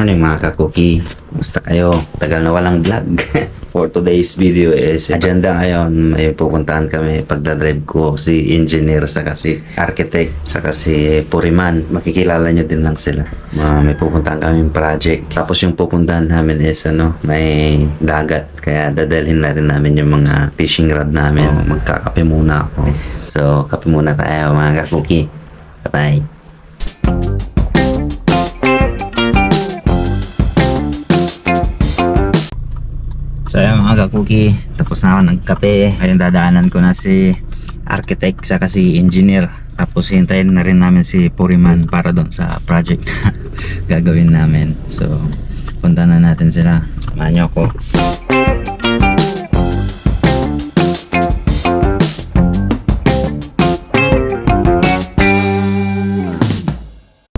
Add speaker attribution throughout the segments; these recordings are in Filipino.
Speaker 1: morning mga kakuki. Kumusta kayo? Tagal na walang vlog. For today's video is agenda ngayon. May pupuntahan kami pagdadrive ko si engineer saka si architect saka si Puriman. Makikilala nyo din lang sila. May pupuntahan kami project. Tapos yung pupuntahan namin is may dagat. Kaya dadalhin na rin namin yung mga fishing rod namin. Magkakape muna ako. So kape muna tayo mga kakuki. Bye. So ayan mga kakuki, tapos na ako nagkape. Ngayon dadaanan ko na si architect saka si engineer. Tapos hintayin na rin namin si Puriman para doon sa project na gagawin namin. So punta na natin sila. Samahan niyo ako.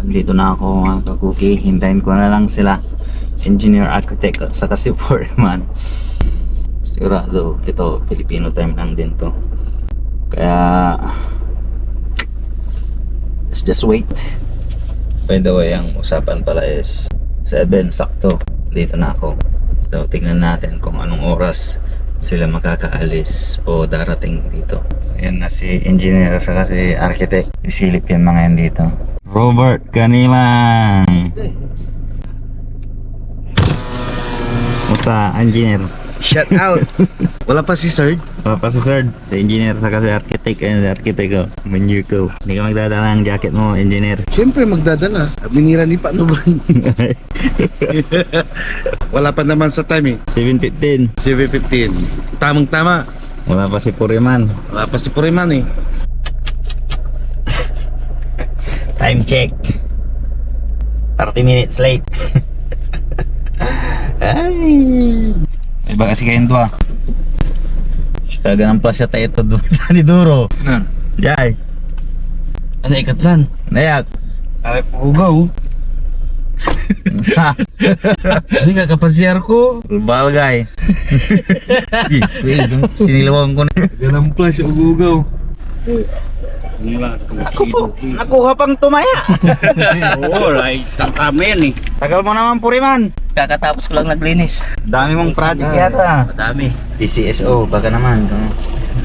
Speaker 1: Dito na ako mga kakuki. Hintayin ko na lang sila. Engineer, architect, saka si Foreman. Sigurado ito Filipino time lang din to. Kaya let's just wait. By the way, ang usapan pala is 7 sakto. Dito na ako. So tingnan natin kung anong oras sila makakaalis o darating dito. Ayan na si engineer saka si architect. Isilip yan mga yan dito. Robert Kanilang. Musta, engineer?
Speaker 2: Shout out. Wala pa si Sir.
Speaker 1: Wala pa si Sir. Si engineer saka si architect. Ayun si architect ko. Menu ko. Hindi ka magdadala ng jacket mo, engineer.
Speaker 2: Siyempre magdadala. Binira ni Paano ba? Wala pa naman sa time eh.
Speaker 1: 7:15.
Speaker 2: 7:15. Tamang tama.
Speaker 1: Wala pa si Puriman.
Speaker 2: Wala pa si Puriman eh.
Speaker 1: Time check. 30 minutes late. Ay. Iba kasi kayong dua. Kaganang pa siya tayo ito ni Duro.
Speaker 2: Ano?
Speaker 1: Jai.
Speaker 2: Ano ikatlan?
Speaker 1: Nayak.
Speaker 2: Aray po ugaw. Hindi nga kapasiyar ko.
Speaker 1: Balgay. Sinilawang ko na.
Speaker 2: Ganang flash ugaw.
Speaker 1: Nakuha pang tumaya.
Speaker 2: Oo, right. Kami yan eh.
Speaker 1: Tagal mo naman Puriman.
Speaker 3: Kakatapos ko lang naglinis.
Speaker 1: Dami mong project yata.
Speaker 3: Madami.
Speaker 1: DCSO, baka naman.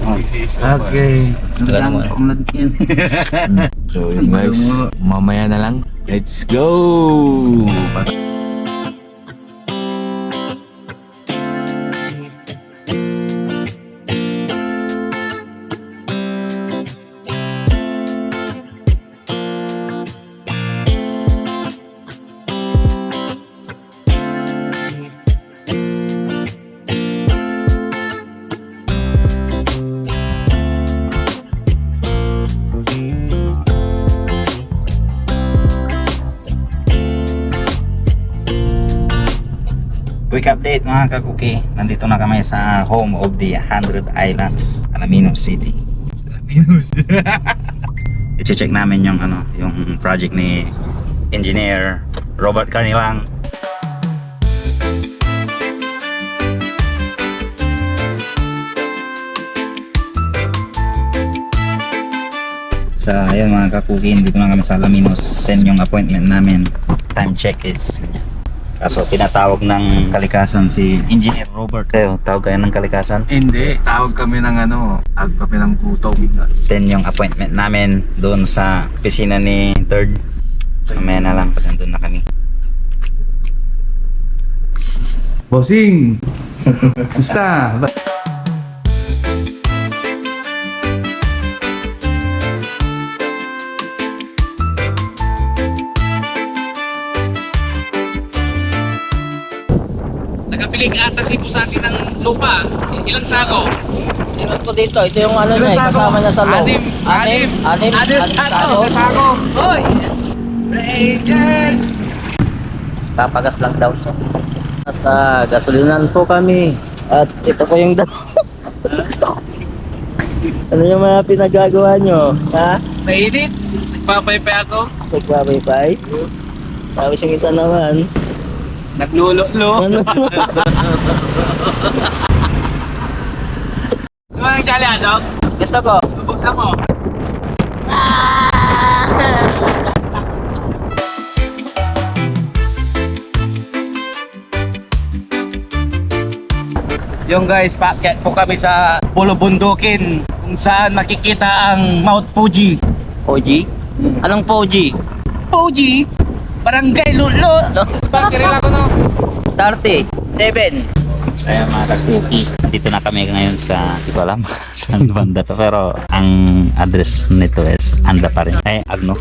Speaker 2: Okay.
Speaker 3: Alam mo.
Speaker 4: So yun guys, mamaya na lang. Let's go!
Speaker 1: Quick update mga kakuki. Nandito na kami sa home of the 100 Islands, Alaminos City. Alaminos. I-check namin yung yung project ni engineer Robert Kanilang. Sa ayun mga kakuki, dito na kami sa Alaminos. 10 yung appointment namin. Time check is kaso tinatawag ng kalikasan si Engineer Robert. Kayo, tawag kayo ng kalikasan?
Speaker 4: Hindi, tawag kami ng tawag kami ng gutom.
Speaker 1: 10 yung appointment namin doon sa opisina ni Third. Mamaya na lang, pag nandun na kami.
Speaker 2: Bossing! Basta!
Speaker 5: Nakapiling ata si Pusasi ng lupa. Ilang sako?
Speaker 3: Ilan po dito? Ito yung ano na eh, kasama na sa loob.
Speaker 5: Anim sako. Hoy! Rangers!
Speaker 3: Papagas lang daw siya. Sa gasolinan po kami. At ito po yung ano yung mga pinagagawa nyo? Ha?
Speaker 5: Mainit. Nagpapaypay ako.
Speaker 3: Nagpapaypay? Tapos yung isa naman.
Speaker 5: Naglululo.
Speaker 3: Ano?
Speaker 5: Ano ang jali, Adok?
Speaker 3: Gusto ko.
Speaker 5: Buksan mo.
Speaker 2: Yung guys, paakyat po kami sa Pulo Bundukin kung saan makikita ang Mount Fuji.
Speaker 3: Poji? Anong Poji?
Speaker 2: Fuji? Barangay Lulo.
Speaker 3: No? 37. Ayan mga kasuki, dito na kami ngayon sa, hindi ko alam saan banda to, pero ang address nito is Anda pa rin. Ay, Agno.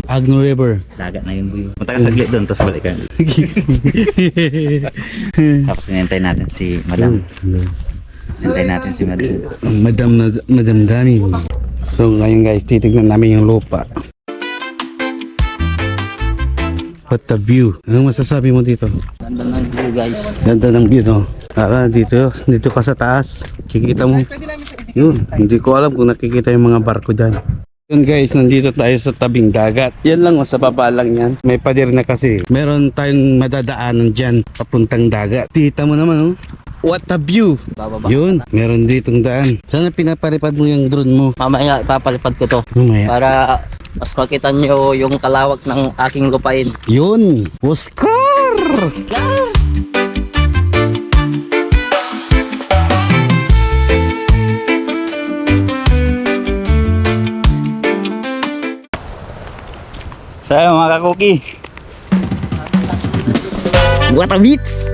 Speaker 2: Agno River.
Speaker 3: Dagat na yun, boy. Punta ka saglit doon, tapos balik ka. Tapos hinintay natin si Madam. Hinintay natin si Madam.
Speaker 2: Madam Dani. So ngayon guys, titignan namin yung lupa. What the view? Anong masasabi mo dito?
Speaker 3: Ganda ng view, guys.
Speaker 2: Ganda ng view, no? Dito ka sa taas. Kikita mo. Yun, hindi ko alam kung nakikita yung mga barko dyan. Yun guys, nandito tayo sa tabing dagat. Yan lang, sa baba lang yan. May pader na kasi. Meron tayong madadaanan dyan, papuntang dagat. Kita mo naman, oh. What a view!
Speaker 3: Bababa.
Speaker 2: Yun, meron ditong daan. Sana pinapalipad mo yung drone mo.
Speaker 3: Mamaya ipapalipad ko to.
Speaker 2: Mamaya.
Speaker 3: Para mas makita nyo yung kalawak ng aking lupain.
Speaker 2: Yun! Oscar!
Speaker 3: So mga kakuki, what a beats!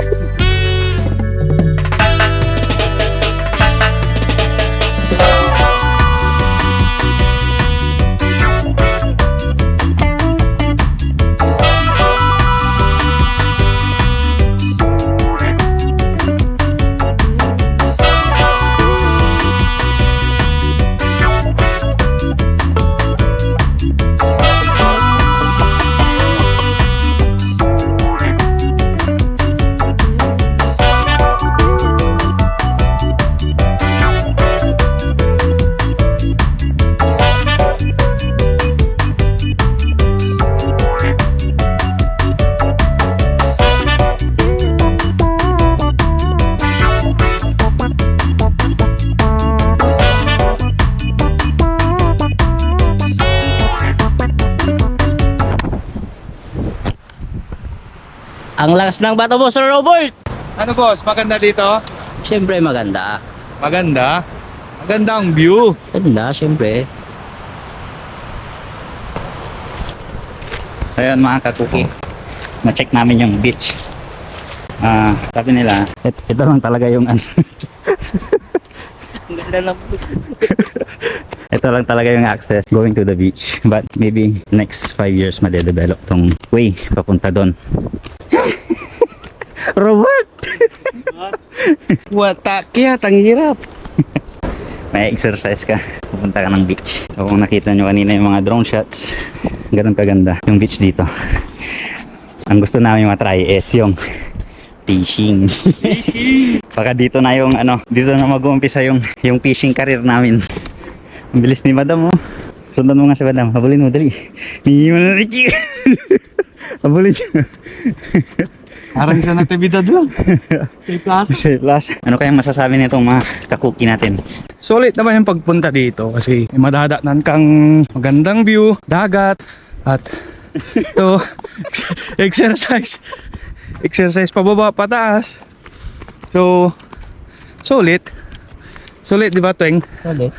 Speaker 3: Ang lakas ng bato mo, Sir Robert!
Speaker 2: Ano boss, maganda dito?
Speaker 3: Siyempre maganda.
Speaker 2: Maganda? Maganda ang view.
Speaker 3: Ganda, siyempre. Ayun mga kakuki, na-check namin yung beach. Sabi nila, ito lang talaga yung ano. Ang ganda lang. Ito lang talaga yung access going to the beach. But maybe next 5 years madedevelop tong way papunta doon. Robert!
Speaker 2: Watakya, ang hirap.
Speaker 3: May exercise ka, pupunta ka ng beach. So kung nakita nyo kanina yung mga drone shots, ganun kaganda yung beach dito. Ang gusto namin matry is yung fishing. Baka dito na yung ano, dito na mag-uumpisa yung fishing career namin. Ang bilis ni Madam, oh. Sundan mo nga si Madam, habulin mo, dali. Hindi mo na Ricky. Habulin mo.
Speaker 2: Parang sa natibidad lang. Stay plus.
Speaker 3: Plus, ano kayang masasabi nitong mga kakuki natin?
Speaker 2: Sulit naman yung pagpunta dito kasi may madadaanan kang magandang view, dagat, at ito, exercise pababa, pataas. So, sulit di ba, Tueng?
Speaker 3: Sulit.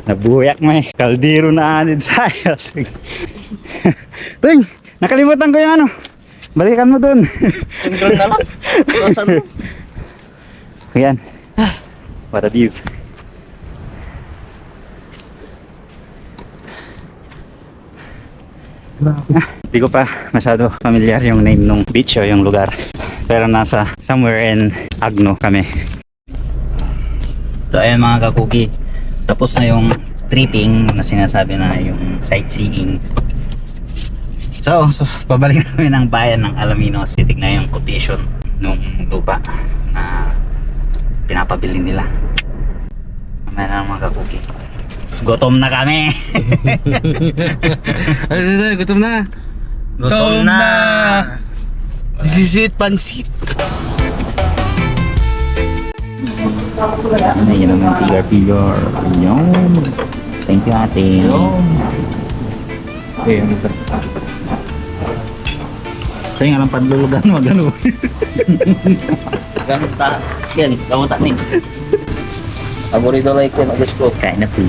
Speaker 3: Nabuyak may kaldero na anid sa'yo. Tueng, nakalimutan ko yung ano. Balikan mo dun. Control na lang. Ayan. What a view. Hindi ko pa masyado familiar yung name ng beach o yung lugar. Pero nasa somewhere in Agno kami. So ayan mga kakuki. Tapos na yung tripping na sinasabi na yung sightseeing. So pabalik kami ng bayan ng Alaminos. Titignan yung quotation ng lupa na pinapabili nila. Mamaya na mga kakuki. Gutom na kami.
Speaker 2: Gutom na.
Speaker 3: Gutom na.
Speaker 2: This is it, pansit.
Speaker 3: Ano yun ang pigar-pigar. Yun. Thank you ate. Sa'yo nga lang padlulugan mo, gano'n.
Speaker 5: Ganun ta. Yan, gamot ta ning. Paborito like ko mag ko.
Speaker 3: Kain na po.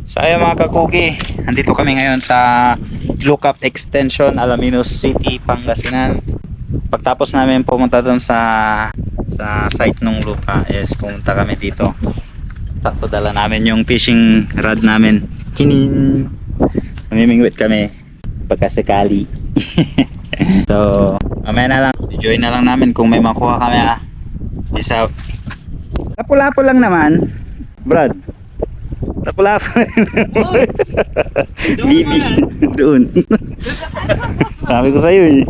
Speaker 3: So ayun mga kakuki, andito kami ngayon sa Lookup Extension, Alaminos City, Pangasinan. Pagtapos namin pumunta doon sa site ng lupa is pumunta kami dito. Sakto dala namin yung fishing rod namin. Kinin! Namimingwit kami pagkasakali. So mamaya na lang, join na lang namin kung may makuha kami ah. Peace out. Lapu-lapu lang naman, Brad. Lapu-lapu. Bibi doon. Sabi ko sa'yo eh.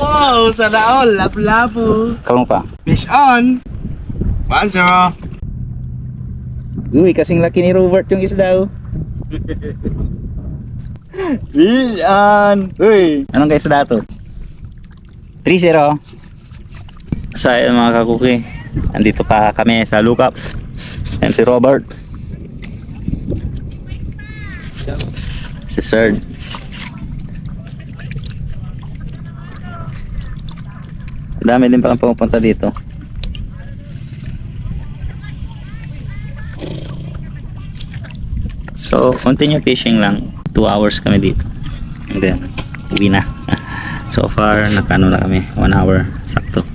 Speaker 2: Wow, sana all, lapu-lapu.
Speaker 3: Kalong pa.
Speaker 2: Fish on. 1-0.
Speaker 3: Uy, kasing laki ni Robert yung isda oh. Fish on. Uy, anong kayo isda to? 3-0. So ayun mga kakuki, andito pa kami sa lookup. Yan si Robert, si Sir. Dami din palang pumupunta dito. So continue fishing lang, 2 hours kami dito and then uwi na. So far nakano na kami, 1 hour sakto.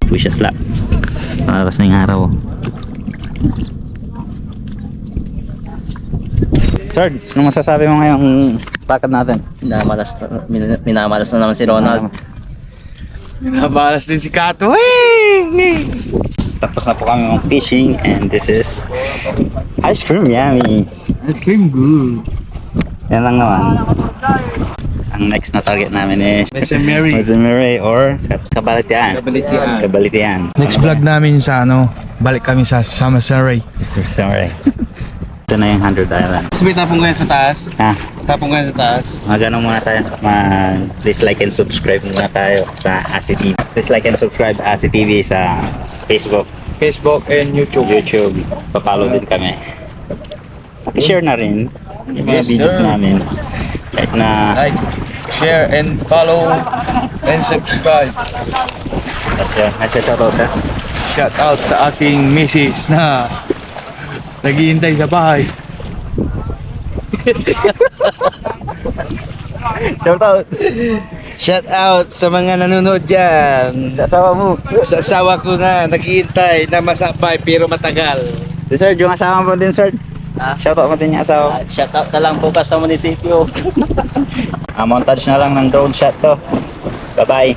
Speaker 3: Push a slap. Malakas na yung araw. Sir, anong masasabi mo ngayong lakad natin?
Speaker 5: Minamalas na naman si Ronald.
Speaker 4: Binabalas din si Kato.
Speaker 3: Tapos na po kami ng fishing and this is ice cream yummy.
Speaker 4: Ice cream good.
Speaker 3: Yan lang naman. Ang next na target namin is
Speaker 2: Mesa Mary.
Speaker 3: Mesa Mary or Cabalitian.
Speaker 2: Cabalitian.
Speaker 3: Cabalitian.
Speaker 4: Next vlog namin sa balik kami sa Samasaray.
Speaker 3: Sorry. Ito na yung 100 Island.
Speaker 2: Sabi tapong ko yan sa taas.
Speaker 3: Ha?
Speaker 2: Tapong ko yan sa taas.
Speaker 3: Magano muna tayo. Please like and subscribe muna tayo sa ASI TV. Please like and subscribe ASI TV sa Facebook,
Speaker 4: And YouTube.
Speaker 3: YouTube. Papalo din kami. I-share na rin yung mga
Speaker 4: Yes,
Speaker 3: videos
Speaker 4: sir.
Speaker 3: namin. Kahit na
Speaker 4: Like, share, and follow, and subscribe.
Speaker 3: kasi shoutout ka.
Speaker 4: Shout out sa aking misis na naghihintay sa bahay.
Speaker 3: Shoutout
Speaker 2: Shout out sa mga nanonood dyan.
Speaker 3: sa asawa mo.
Speaker 2: Sa asawa ko na naghihintay na masabay pero matagal.
Speaker 3: Si Sir, yung asawa mo din, Sir. Shoutout mo din yung asawa.
Speaker 5: Shoutout na lang po sa munisipyo.
Speaker 3: Montage na lang ng drone shot to. Bye-bye.